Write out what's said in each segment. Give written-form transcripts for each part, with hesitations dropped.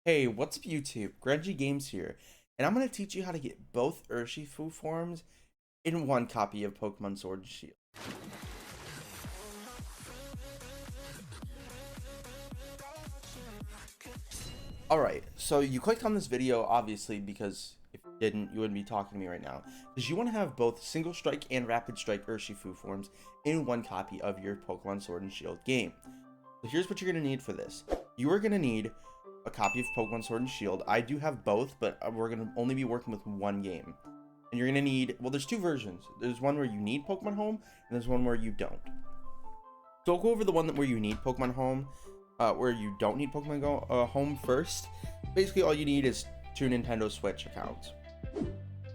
Hey, what's up YouTube? GrenjiGames here, and I'm going to teach you how to get both Urshifu forms in one copy of Pokemon Sword and Shield. Alright, so you clicked on this video, obviously, because if you didn't, you wouldn't be talking to me right now. Because you want to have both Single Strike and Rapid Strike Urshifu forms in one copy of your Pokemon Sword and Shield game. So here's what you're going to need for this. You are going to need a copy of Pokemon Sword and Shield. I do have both, but we're going to only be working with one game. And you're going to need, well, there's two versions. There's one where you need Pokemon Home, and there's one where you don't. So I'll go over the one where you need Pokemon Home, where you don't need Pokemon Home first. Basically, all you need is two Nintendo Switch accounts.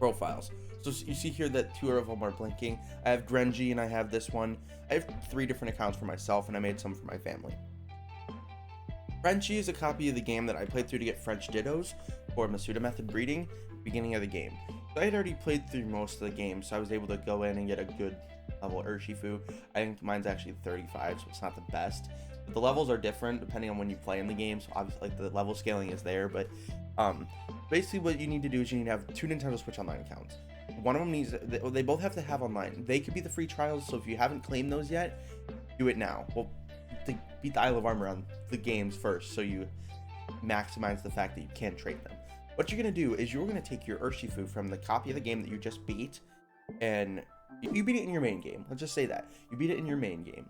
Profiles. So you see here that two of them are blinking. I have Grenji and I have this one. I have 3 different accounts for myself, and I made some for my family. Frenchie is a copy of the game that I played through to get French Dittos for Masuda method breeding beginning of the game. So I had already played through most of the game, so I was able to go in and get a good level Urshifu. I think mine's actually 35, so it's not the best. But the levels are different depending on when you play in the game, so obviously like the level scaling is there, but basically what you need to do is you need to have 2 Nintendo Switch Online accounts. One of them needs, they both have to have online. They could be the free trials, so if you haven't claimed those yet, do it now. Well, to beat the Isle of Armor on the games first, so you maximize the fact that you can trade them. What you're going to do is you're going to take your Urshifu from the copy of the game that you just beat, and you beat it in your main game. Let's just say that. You beat it in your main game.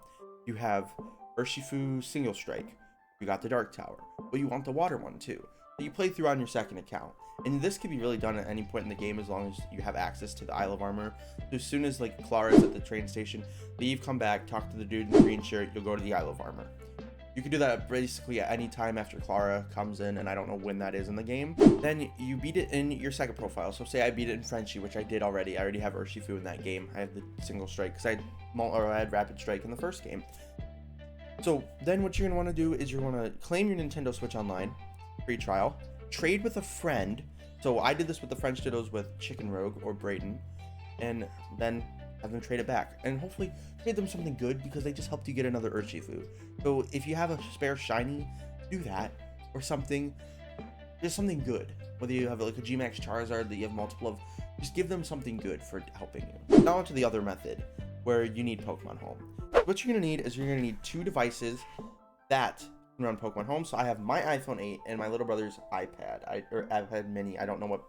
You have Urshifu Single Strike. You got the Dark Tower. But you want the Water one too. So you play through on your second account. And this can be really done at any point in the game as long as you have access to the Isle of Armor. So as soon as like Clara is at the train station, leave, come back, talk to the dude in the green shirt, you'll go to the Isle of Armor. You can do that basically at any time after Clara comes in, and I don't know when that is in the game. Then you beat it in your second profile. So say I beat it in Frenchie, which I did already. I already have Urshifu in that game. I have the Single Strike because I had Rapid Strike in the first game. So then what you're going to want to do is you're going to claim your Nintendo Switch Online free trial, trade with a friend. So I did this with the French Dittos with Chicken Rogue or Brayden, and then have them trade it back, and hopefully trade them something good because they just helped you get another Urshifu. So if you have a spare shiny, do that, or something, just something good. Whether you have like a G-Max Charizard that you have multiple of, just give them something good for helping you. Now onto the other method, where you need Pokemon Home. What you're gonna need is you're gonna need 2 devices that can run Pokemon Home. So I have my iPhone 8 and my little brother's iPad, or iPad Mini. I don't know what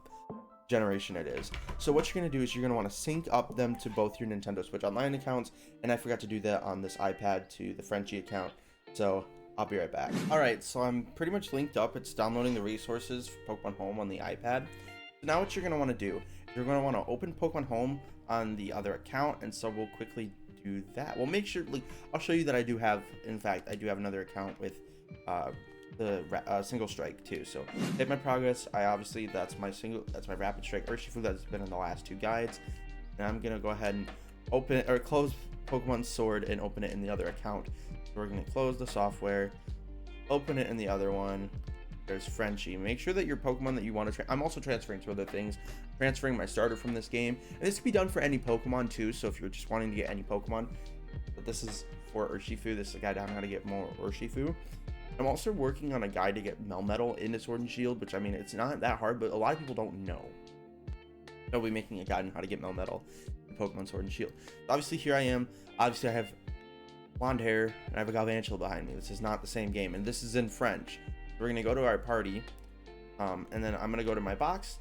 generation it is. So what you're going to do is you're going to want to sync up them to both your Nintendo Switch Online accounts, and I forgot to do that on this iPad to the Frenchie account, so I'll be right back. Alright, so I'm pretty much linked up. It's downloading the resources for Pokemon Home on the iPad. So now what you're going to want to do, you're going to want to open Pokemon Home on the other account, and so we'll quickly do that. Well, make sure, like, I'll show you that I do have, in fact, I do have another account with the Single Strike too. So hit my progress. That's my Rapid Strike Urshifu that's been in the last 2 guides, and I'm gonna go ahead and open it, or close Pokemon Sword and open it in the other account. So we're gonna close the software, open it in the other one. There's Frenchie. Make sure that your Pokemon that you want to I'm also transferring to other things, transferring my starter from this game, and this can be done for any Pokemon too. So if you're just wanting to get any Pokemon, but this is for Urshifu. This is a guide on how to get more Urshifu. I'm also working on a guide to get Melmetal into Sword and Shield, which, I mean, it's not that hard, but a lot of people don't know. I'll be making a guide on how to get Melmetal in Pokemon Sword and Shield. Obviously, here I am. Obviously, I have blonde hair, and I have a Galvantula behind me. This is not the same game, and this is in French. We're going to go to our party, and then I'm going to go to my box,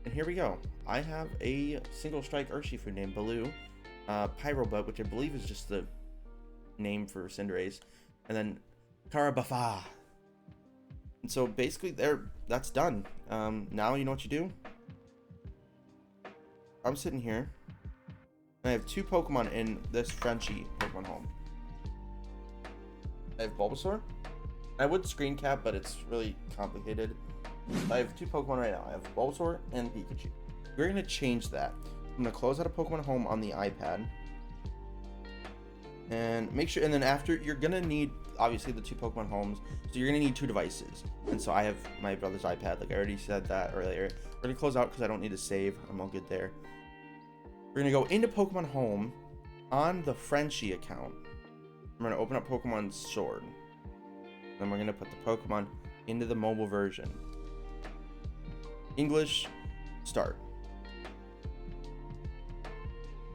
and here we go. I have a Single Strike Urshifu named Baloo, Pyrobutt, which I believe is just the name for Cinderace, and then Carabafa. And so basically that's done. Now you know what you do. I'm sitting here, and I have 2 Pokemon in this Frenchie Pokemon Home. I have Bulbasaur. I would screen cap, but it's really complicated. I have 2 Pokemon right now. I have Bulbasaur and Pikachu. We're gonna change that. I'm gonna close out of Pokemon Home on the iPad, and make sure, and then after, you're gonna need obviously the 2 Pokemon Homes, so you're gonna need 2 devices. And so I have my brother's iPad, like I already said that earlier. We're gonna close out because I don't need to save. I'm all good there. We're gonna go into Pokemon Home on the Frenchie account. I'm gonna open up Pokemon Sword. Then we're gonna put the Pokemon into the mobile version. English, start.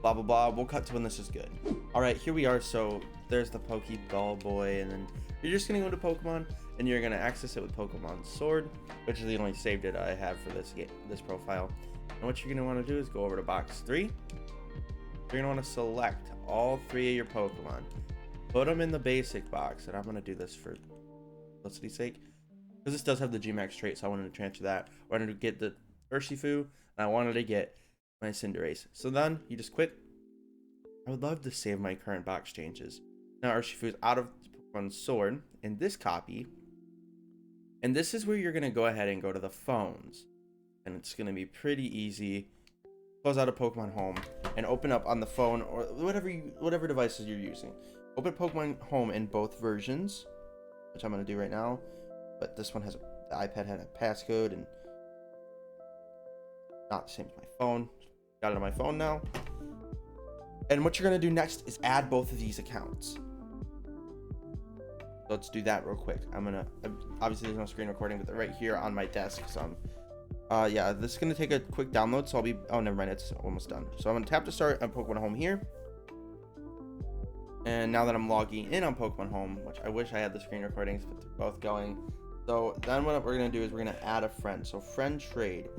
Blah, blah, blah. We'll cut to when this is good. All right, here we are. So there's the Pokeball boy, and then you're just going to go to Pokemon, and you're going to access it with Pokemon Sword, which is the only save data I have for this game, this profile. And what you're going to want to do is go over to box 3. You're going to want to select all 3 of your Pokemon. Put them in the basic box, and I'm going to do this for simplicity's sake, because this does have the Gmax trait, so I wanted to transfer that. I wanted to get the Urshifu, and I wanted to get my Cinderace. So then you just quit. I would love to save my current box changes. Now Urshifu is out of Pokemon Sword in this copy, and this is where you're going to go ahead and go to the phones, and it's going to be pretty easy. Close out of Pokemon Home and open up on the phone or whatever devices you're using. Open Pokemon Home in both versions, which I'm going to do right now. But this one has the iPad had a passcode and not the same as my phone. Got it on my phone now. And what you're going to do next is add both of these accounts. So let's do that real quick. Obviously there's no screen recording, but they're right here on my desk. So yeah, this is going to take a quick download. So oh, never mind. It's almost done. So I'm going to tap to start on Pokemon Home here. And now that I'm logging in on Pokemon Home, which I wish I had the screen recordings, but they're both going. So then what we're going to do is we're going to add a friend. So friend trade.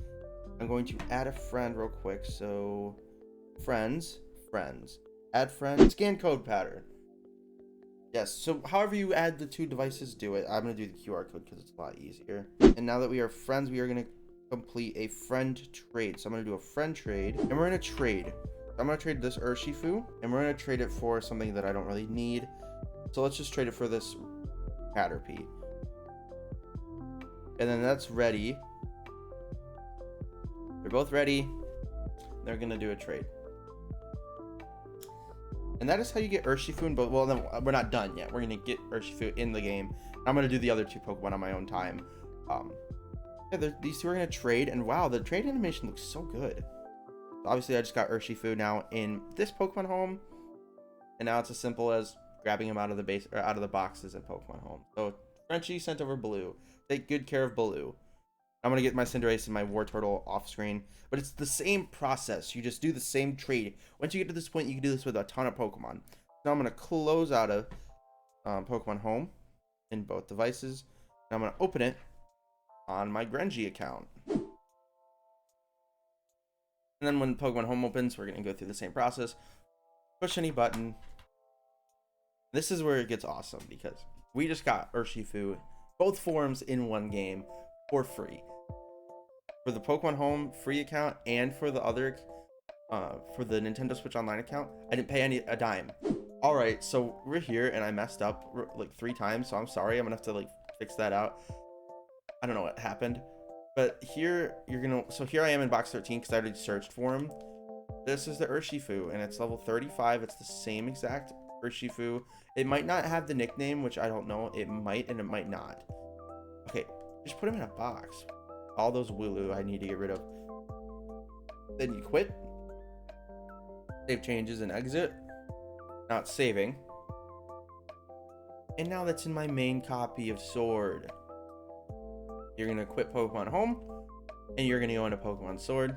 I'm going to add a friend real quick. So friends, add friend, scan code pattern. Yes, so however you add the 2 devices, do it. I'm going to do the QR code because it's a lot easier. And now that we are friends, we are going to complete a friend trade. So I'm going to do a friend trade, and we're going to trade. I'm going to trade this Urshifu, and we're going to trade it for something that I don't really need. So let's just trade it for this Caterpie. And then that's ready. They're both ready. They're going to do a trade. And that is how you get Urshifu in both. Well, then we're not done yet. We're going to get Urshifu in the game. I'm going to do the other 2 Pokemon on my own time. Yeah, these 2 are going to trade. And wow, the trade animation looks so good. Obviously, I just got Urshifu now in this Pokemon Home. And now it's as simple as grabbing him out of the base or out of the boxes in Pokemon Home. So Frenchie sent over Blue. Take good care of Blue. I'm going to get my Cinderace and my Wartortle off screen. But it's the same process. You just do the same trade. Once you get to this point, you can do this with a ton of Pokemon. Now I'm going to close out of Pokemon Home in both devices. And I'm going to open it on my Grenji account. And then when Pokemon Home opens, we're going to go through the same process. Push any button. This is where it gets awesome because we just got Urshifu, both forms in one game for free. For the Pokemon Home free account and for the other, for the Nintendo Switch Online account, I didn't pay a dime. All right, so we're here and I messed up like 3 times, so I'm sorry. I'm gonna have to like fix that out. I don't know what happened, but here so here I am in box 13 because I already searched for him. This is the Urshifu and it's level 35. It's the same exact Urshifu. It might not have the nickname, which I don't know. It might and it might not. Okay, just put him in a box. All those Wooloo I need to get rid of. Then you quit. Save changes and exit. Now it's saving. And now that's in my main copy of Sword. You're going to quit Pokemon Home. And you're going to go into Pokemon Sword.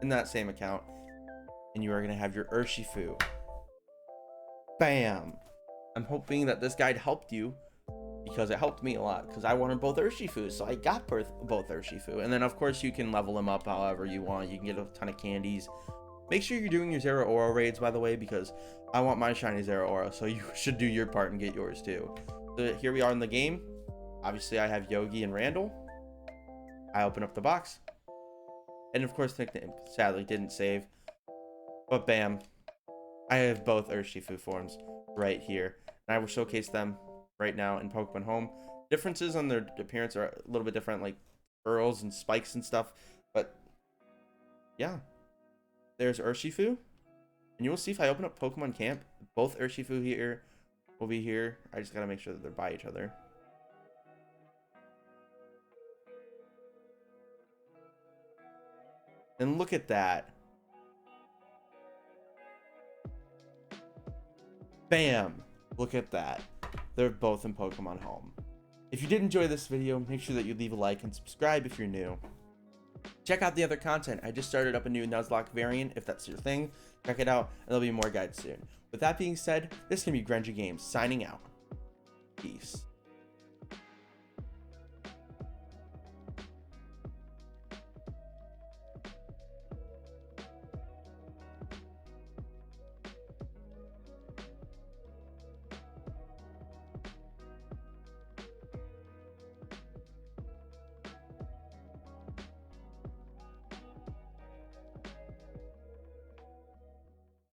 In that same account. And you are going to have your Urshifu. Bam! I'm hoping that this guide helped you. Because it helped me a lot. Because I wanted both Urshifu. So I got both Urshifu. And then of course you can level them up however you want. You can get a ton of candies. Make sure you're doing your Zero Aura raids, by the way, because I want my shiny Zero Aura, so you should do your part and get yours too. So here we are in the game. Obviously, I have Yogi and Randall. I open up the box. And of course, nickname sadly didn't save. But bam, I have both Urshifu forms right here. And I will showcase them right now in Pokemon Home. Differences on their appearance are a little bit different, like pearls and spikes and stuff. But yeah. There's Urshifu, and you will see if I open up Pokemon Camp, both Urshifu here will be here. I just gotta make sure that they're by each other. And look at that. Bam! Look at that. They're both in Pokemon Home. If you did enjoy this video, make sure that you leave a like and subscribe if you're new. Check out the other content. I just started up a new Nuzlocke variant. If that's your thing, check it out, and there'll be more guides soon. With that being said, this can be GrenjiGames signing out. Peace.